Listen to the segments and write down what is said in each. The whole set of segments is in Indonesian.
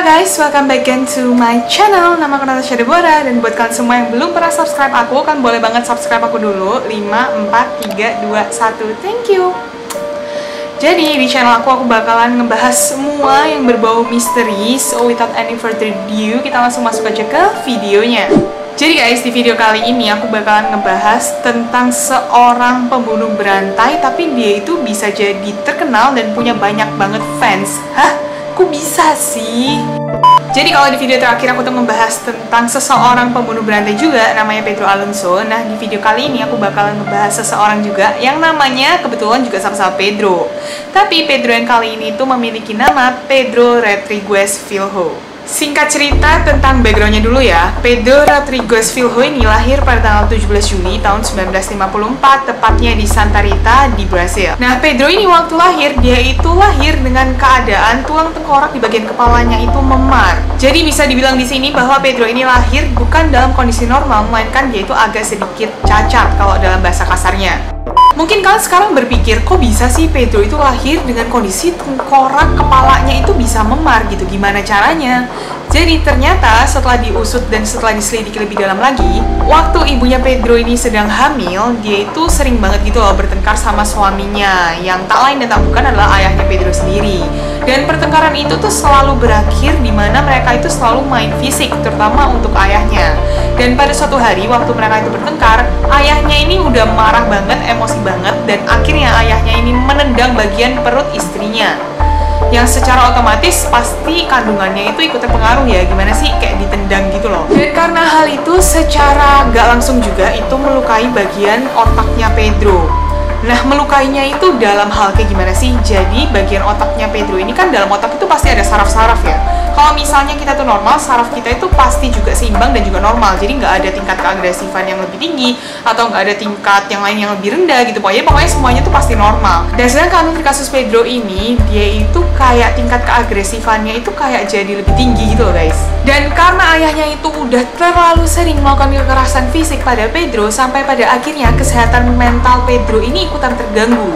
guys, welcome back again to my channel. Nama aku Natasha Deborah. Dan buat kalian semua yang belum pernah subscribe aku, kan boleh banget subscribe aku dulu. 5, 4, 3, 2, 1. Thank you. Jadi di channel aku bakalan ngebahas semua yang berbau misteri. So without any further ado, kita langsung masuk aja ke videonya. Jadi guys, di video kali ini aku bakalan ngebahas tentang seorang pembunuh berantai, tapi dia itu bisa jadi terkenal dan punya banyak banget fans. Hah? Kok bisa sih? Jadi kalau di video terakhir aku tuh membahas tentang seseorang pembunuh berantai juga, namanya Pedro Alonso. Nah, di video kali ini aku bakalan ngebahas seseorang juga yang namanya kebetulan juga sama-sama Pedro. Tapi Pedro yang kali ini tuh memiliki nama Pedro Rodriguez Filho. Singkat cerita tentang backgroundnya dulu ya. Pedro Rodriguez Filho ini lahir pada tanggal 17 Juli tahun 1954, tepatnya di Santa Rita di Brasil. Nah, Pedro ini waktu lahir, dia itu lahir dengan keadaan tulang tengkorak di bagian kepalanya itu memar. Jadi bisa dibilang di sini bahwa Pedro ini lahir bukan dalam kondisi normal, melainkan dia itu agak sedikit cacat kalau dalam bahasa kasarnya. Mungkin kalian sekarang berpikir, kok bisa sih Pedro itu lahir dengan kondisi tengkorak kepalanya itu bisa memar gitu, gimana caranya? Jadi ternyata setelah diusut dan setelah diselidiki lebih dalam lagi, waktu ibunya Pedro ini sedang hamil, dia itu sering banget gitu loh bertengkar sama suaminya, yang tak lain dan tak bukan adalah ayahnya Pedro sendiri. Dan pertengkaran itu tuh selalu berakhir di mana mereka itu selalu main fisik, terutama untuk ayahnya. Dan pada suatu hari waktu mereka itu bertengkar, ayahnya ini udah marah banget, emosi banget, dan akhirnya ayahnya ini menendang bagian perut istrinya. Yang secara otomatis pasti kandungannya itu ikut terpengaruh ya, gimana sih kayak ditendang gitu loh. Dan karena hal itu secara gak langsung juga itu melukai bagian otaknya Pedro. Nah, melukainya itu dalam hal kayak gimana sih? Jadi bagian otaknya Pedro ini kan dalam otak itu pasti ada saraf-saraf ya. Kalau misalnya kita tuh normal, saraf kita itu pasti juga seimbang dan juga normal. Jadi nggak ada tingkat keagresifan yang lebih tinggi atau nggak ada tingkat yang lain yang lebih rendah gitu. Pokoknya semuanya tuh pasti normal. Dan sedangkan untuk kasus Pedro ini, dia itu kayak tingkat keagresifannya itu kayak jadi lebih tinggi gitu loh guys. Dan karena ayahnya itu udah terlalu sering melakukan kekerasan fisik pada Pedro, sampai pada akhirnya kesehatan mental Pedro ini ikutan terganggu.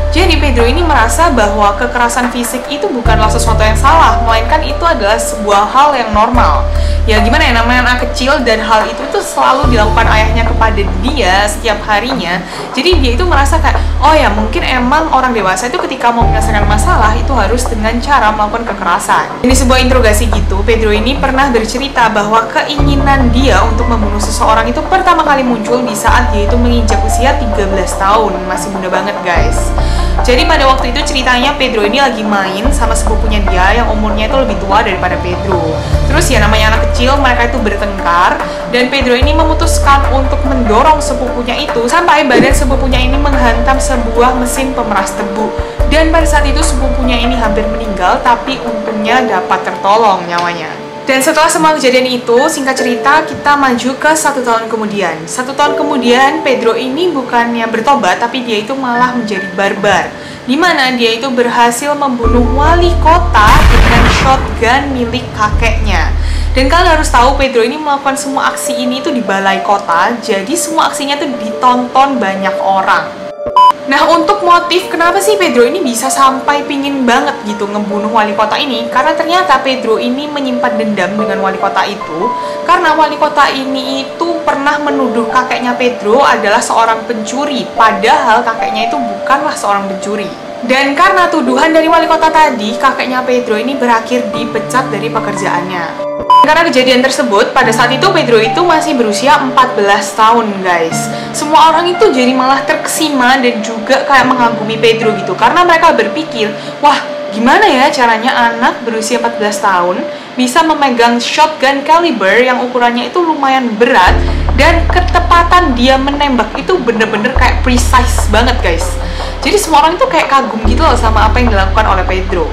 Jadi Pedro ini merasa bahwa kekerasan fisik itu bukanlah sesuatu yang salah, melainkan itu adalah sebuah hal yang normal. Ya gimana ya, namanya anak kecil dan hal itu tuh selalu dilakukan ayahnya kepada dia setiap harinya. Jadi dia itu merasa kayak, oh ya mungkin emang orang dewasa itu ketika mau menyelesaikan masalah itu harus dengan cara melakukan kekerasan. Ini sebuah interogasi gitu, Pedro ini pernah bercerita bahwa keinginan dia untuk membunuh seseorang itu pertama kali muncul di saat dia itu menginjak usia 13 tahun. Masih muda banget guys. Jadi pada waktu itu ceritanya Pedro ini lagi main sama sepupunya dia yang umurnya itu lebih tua daripada Pedro. Terus ya namanya anak kecil, mereka itu bertengkar dan Pedro ini memutuskan untuk mendorong sepupunya itu sampai badan sepupunya ini menghantam sebuah mesin pemeras tebu. Dan pada saat itu sepupunya ini hampir meninggal, tapi untungnya dapat tertolong nyawanya. Dan setelah semua kejadian itu, singkat cerita, kita maju ke 1 tahun kemudian. 1 tahun kemudian, Pedro ini bukannya bertobat, tapi dia itu malah menjadi barbar. Dimana dia itu berhasil membunuh wali kota dengan shotgun milik kakeknya. Dan kalian harus tahu, Pedro ini melakukan semua aksi ini tuh di balai kota, jadi semua aksinya tuh ditonton banyak orang. Nah, untuk motif kenapa sih Pedro ini bisa sampai pingin banget gitu ngebunuh wali kota ini? Karena ternyata Pedro ini menyimpan dendam dengan wali kota itu, karena wali kota ini itu pernah menuduh kakeknya Pedro adalah seorang pencuri, padahal kakeknya itu bukanlah seorang pencuri. Dan karena tuduhan dari wali kota tadi, kakeknya Pedro ini berakhir dipecat dari pekerjaannya. Karena kejadian tersebut, pada saat itu Pedro itu masih berusia 14 tahun guys. Semua orang itu jadi malah terkesima dan juga kayak mengagumi Pedro gitu. Karena mereka berpikir, wah gimana ya caranya anak berusia 14 tahun bisa memegang shotgun caliber yang ukurannya itu lumayan berat, dan ketepatan dia menembak itu bener-bener kayak precise banget guys. Jadi semua orang itu kayak kagum gitu loh sama apa yang dilakukan oleh Pedro.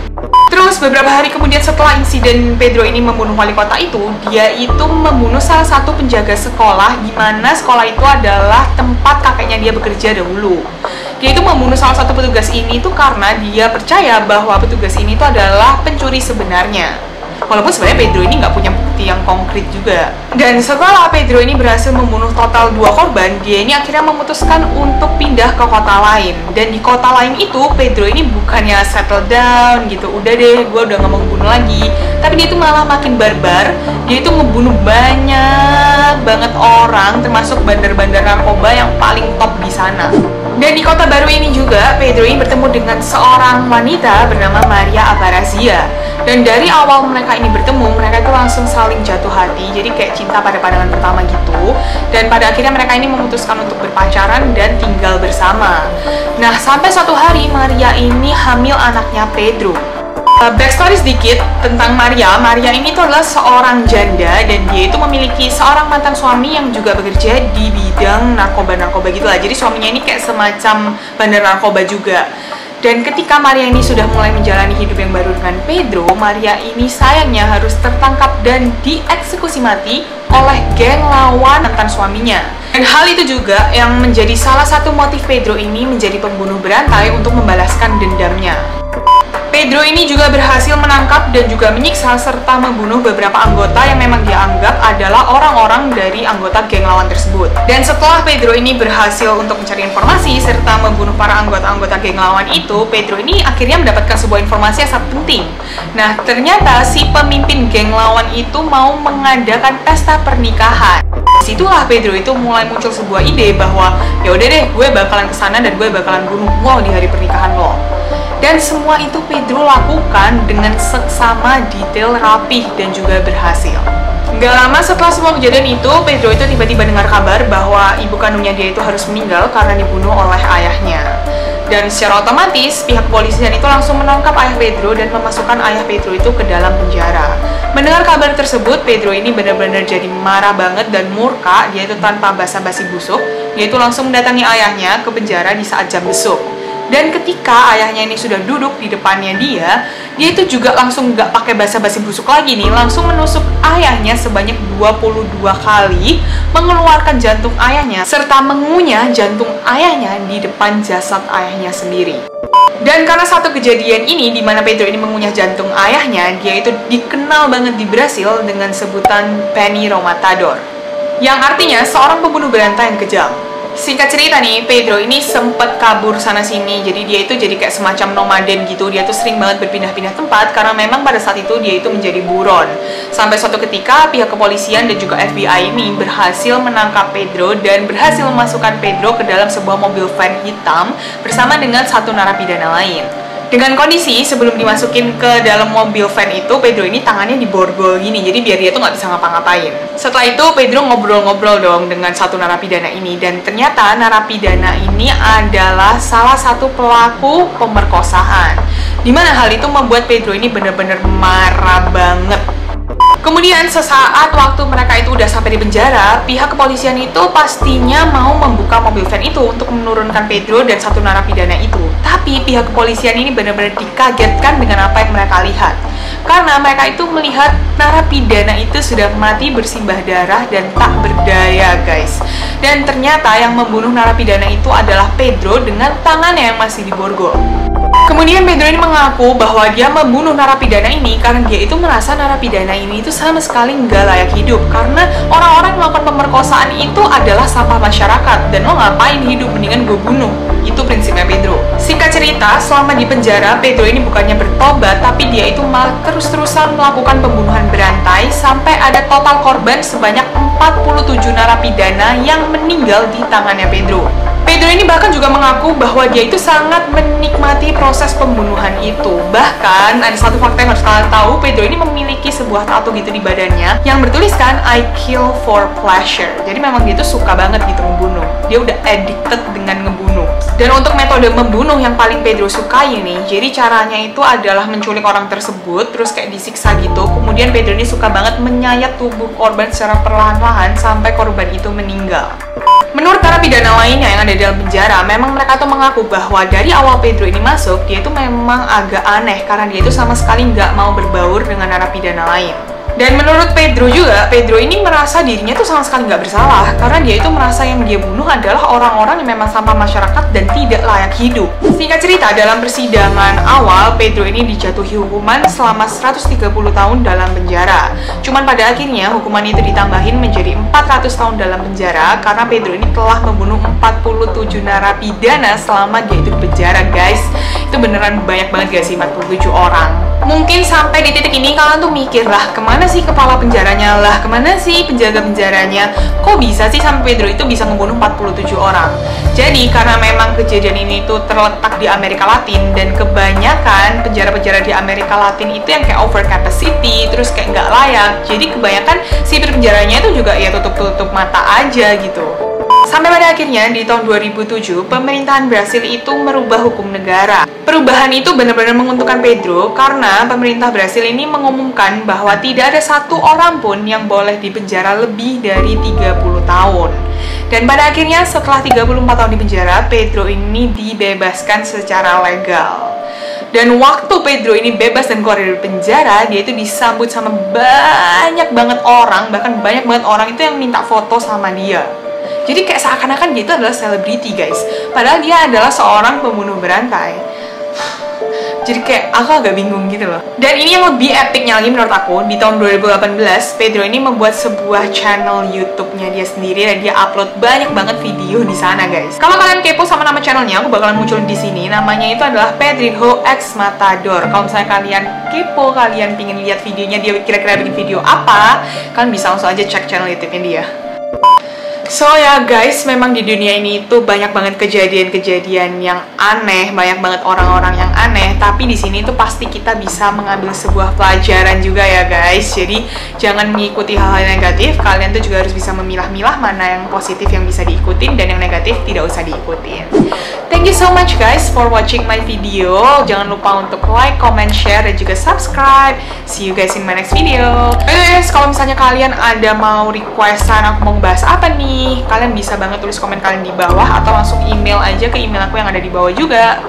Terus beberapa hari kemudian setelah insiden Pedro ini membunuh wali kota itu, dia itu membunuh salah satu penjaga sekolah, di mana sekolah itu adalah tempat kakeknya dia bekerja dahulu. Dia itu membunuh salah satu petugas ini tuh karena dia percaya bahwa petugas ini tuh adalah pencuri sebenarnya. Walaupun sebenarnya Pedro ini nggak punya bukti yang konkret juga. Dan setelah Pedro ini berhasil membunuh total 2 korban, dia ini akhirnya memutuskan untuk pindah ke kota lain. Dan di kota lain itu, Pedro ini bukannya settle down gitu, udah deh gue udah nggak mau ngebunuh lagi. Tapi dia itu malah makin barbar, dia itu ngebunuh banyak banget orang, termasuk bandar-bandar narkoba yang paling top di sana. Dan di kota baru ini juga, Pedro ini bertemu dengan seorang wanita bernama Maria Abarazia. Dan dari awal mereka ini bertemu, mereka itu langsung saling jatuh hati, jadi kayak cinta pada pandangan pertama gitu. Dan pada akhirnya mereka ini memutuskan untuk berpacaran dan tinggal bersama. Nah, sampai suatu hari Maria ini hamil anaknya Pedro. Backstory sedikit tentang Maria. Maria ini tuh adalah seorang janda dan dia itu memiliki seorang mantan suami yang juga bekerja di bidang narkoba-narkoba gitu lah. Jadi suaminya ini kayak semacam bandar narkoba juga. Dan ketika Maria ini sudah mulai menjalani hidup yang baru dengan Pedro, Maria ini sayangnya harus tertangkap dan dieksekusi mati oleh geng lawan mantan suaminya. Dan hal itu juga yang menjadi salah satu motif Pedro ini menjadi pembunuh berantai untuk membalaskan dendamnya. Pedro ini juga berhasil menangkap dan juga menyiksa serta membunuh beberapa anggota yang memang dia anggap adalah orang-orang dari anggota geng lawan tersebut. Dan setelah Pedro ini berhasil untuk mencari informasi serta membunuh para anggota-anggota geng lawan itu, Pedro ini akhirnya mendapatkan sebuah informasi yang sangat penting. Nah, ternyata si pemimpin geng lawan itu mau mengadakan pesta pernikahan. Disitulah Pedro itu mulai muncul sebuah ide bahwa ya udah deh, gue bakalan kesana dan gue bakalan bunuh lo di hari pernikahan lo. Dan semua itu Pedro lakukan dengan seksama, detail, rapih, dan juga berhasil. Nggak lama setelah semua kejadian itu, Pedro itu tiba-tiba dengar kabar bahwa ibu kandungnya dia itu harus meninggal karena dibunuh oleh ayahnya. Dan secara otomatis, pihak kepolisian itu langsung menangkap ayah Pedro dan memasukkan ayah Pedro itu ke dalam penjara. Mendengar kabar tersebut, Pedro ini benar-benar jadi marah banget dan murka. Dia itu tanpa basa-basi busuk, dia itu langsung mendatangi ayahnya ke penjara di saat jam besuk. Dan ketika ayahnya ini sudah duduk di depannya dia itu juga langsung nggak pakai basa-basi busuk lagi nih, langsung menusuk ayahnya sebanyak 22 kali, mengeluarkan jantung ayahnya, serta mengunyah jantung ayahnya di depan jasad ayahnya sendiri. Dan karena satu kejadian ini, di mana Pedro ini mengunyah jantung ayahnya, dia itu dikenal banget di Brasil dengan sebutan Penny Matador, yang artinya seorang pembunuh berantai yang kejam. Singkat cerita nih, Pedro ini sempet kabur sana-sini, jadi dia itu jadi kayak semacam nomaden gitu. Dia tuh sering banget berpindah-pindah tempat, karena memang pada saat itu dia itu menjadi buron. Sampai suatu ketika, pihak kepolisian dan juga FBI ini berhasil menangkap Pedro dan berhasil memasukkan Pedro ke dalam sebuah mobil van hitam bersama dengan satu narapidana lain. Dengan kondisi sebelum dimasukin ke dalam mobil van itu, Pedro ini tangannya diborgol gini, jadi biar dia tuh nggak bisa ngapa-ngapain. Setelah itu, Pedro ngobrol-ngobrol dong dengan satu narapidana ini, dan ternyata narapidana ini adalah salah satu pelaku pemerkosaan. Dimana hal itu membuat Pedro ini bener-bener marah banget. Kemudian sesaat waktu mereka itu udah sampai di penjara, pihak kepolisian itu pastinya mau membuka mobil van itu untuk menurunkan Pedro dan satu narapidana itu. Tapi pihak kepolisian ini benar-benar dikagetkan dengan apa yang mereka lihat. Karena mereka itu melihat narapidana itu sudah mati bersimbah darah dan tak berdaya, guys. Dan ternyata yang membunuh narapidana itu adalah Pedro dengan tangannya yang masih diborgol. Kemudian Pedro ini mengaku bahwa dia membunuh narapidana ini karena dia itu merasa narapidana ini itu sama sekali nggak layak hidup, karena orang-orang yang melakukan pemerkosaan itu adalah sampah masyarakat dan lo ngapain hidup, mendingan gue bunuh. Itu prinsipnya Pedro. Singkat cerita, selama di penjara, Pedro ini bukannya bertobat, tapi dia itu malah terus-terusan melakukan pembunuhan berantai sampai ada total korban sebanyak 47 narapidana yang meninggal di tangannya Pedro. Pedro ini bahkan juga mengaku bahwa dia itu sangat menikmati proses pembunuhan itu. Bahkan ada satu fakta yang harus kalian tahu, Pedro ini memiliki sebuah tato gitu di badannya yang bertuliskan I kill for pleasure. Jadi memang dia tuh suka banget gitu membunuh. Dia udah addicted dengan ngebunuh. Dan untuk metode membunuh yang paling Pedro sukai nih, jadi caranya itu adalah menculik orang tersebut, terus kayak disiksa gitu. Kemudian Pedro ini suka banget menyayat tubuh korban secara perlahan-lahan sampai korban itu meninggal. Menurut narapidana lainnya yang ada di dalam penjara, memang mereka tuh mengaku bahwa dari awal Pedro ini masuk, dia itu memang agak aneh karena dia itu sama sekali nggak mau berbaur dengan narapidana lain. Dan menurut Pedro juga, Pedro ini merasa dirinya tuh sama sekali nggak bersalah karena dia itu merasa yang dia bunuh adalah orang-orang yang memang sampah masyarakat dan tidak layak hidup. Singkat cerita, dalam persidangan awal, Pedro ini dijatuhi hukuman selama 130 tahun dalam penjara. Cuman pada akhirnya hukuman itu ditambahin menjadi 400 tahun dalam penjara karena Pedro ini telah membunuh 47 narapidana selama dia itu di penjara, guys. Itu beneran banyak banget gak sih 47 orang? Mungkin sampai di titik ini kalian tuh mikir lah, kemana sih kepala penjaranya lah, kemana sih penjaga penjaranya? Kok bisa sih sampai Pedro itu bisa membunuh 47 orang? Jadi karena memang kejadian ini tuh terletak di Amerika Latin dan kebanyakan penjara-penjara di Amerika Latin itu yang kayak over capacity, terus kayak nggak layak. Jadi kebanyakan sipir penjaranya itu juga ya tutup-tutup mata aja gitu. Sampai pada akhirnya di tahun 2007, pemerintahan Brasil itu merubah hukum negara. Perubahan itu benar-benar menguntungkan Pedro karena pemerintah Brasil ini mengumumkan bahwa tidak ada satu orang pun yang boleh dipenjara lebih dari 30 tahun. Dan pada akhirnya setelah 34 tahun di penjara, Pedro ini dibebaskan secara legal. Dan waktu Pedro ini bebas dan keluar dari penjara, dia itu disambut sama banyak banget orang, bahkan banyak banget orang itu yang minta foto sama dia. Jadi kayak seakan-akan dia itu adalah selebriti, guys. Padahal dia adalah seorang pembunuh berantai. Jadi kayak aku agak bingung gitu loh. Dan ini yang lebih epicnya lagi menurut aku, di tahun 2018, Pedro ini membuat sebuah channel YouTube-nya dia sendiri dan dia upload banyak banget video di sana, guys. Kalau kalian kepo sama nama channelnya, aku bakalan muncul di sini. Namanya itu adalah Pedrinho X Matador. Kalau misalnya kalian kepo, kalian pingin lihat videonya dia kira-kira bikin video apa, kalian bisa langsung aja cek channel YouTube-nya dia. So ya guys, memang di dunia ini tuh banyak banget kejadian-kejadian yang aneh, banyak banget orang-orang yang aneh. Tapi di sini tuh pasti kita bisa mengambil sebuah pelajaran juga ya guys. Jadi jangan mengikuti hal-hal negatif. Kalian tuh juga harus bisa memilah-milah mana yang positif yang bisa diikutin dan yang negatif tidak usah diikutin. Thank you so much guys for watching my video. Jangan lupa untuk like, comment, share, dan juga subscribe. See you guys in my next video. Guys, kalau misalnya kalian ada mau requestan aku mau bahas apa nih, kalian bisa banget tulis komen kalian di bawah atau langsung email aja ke email aku yang ada di bawah juga.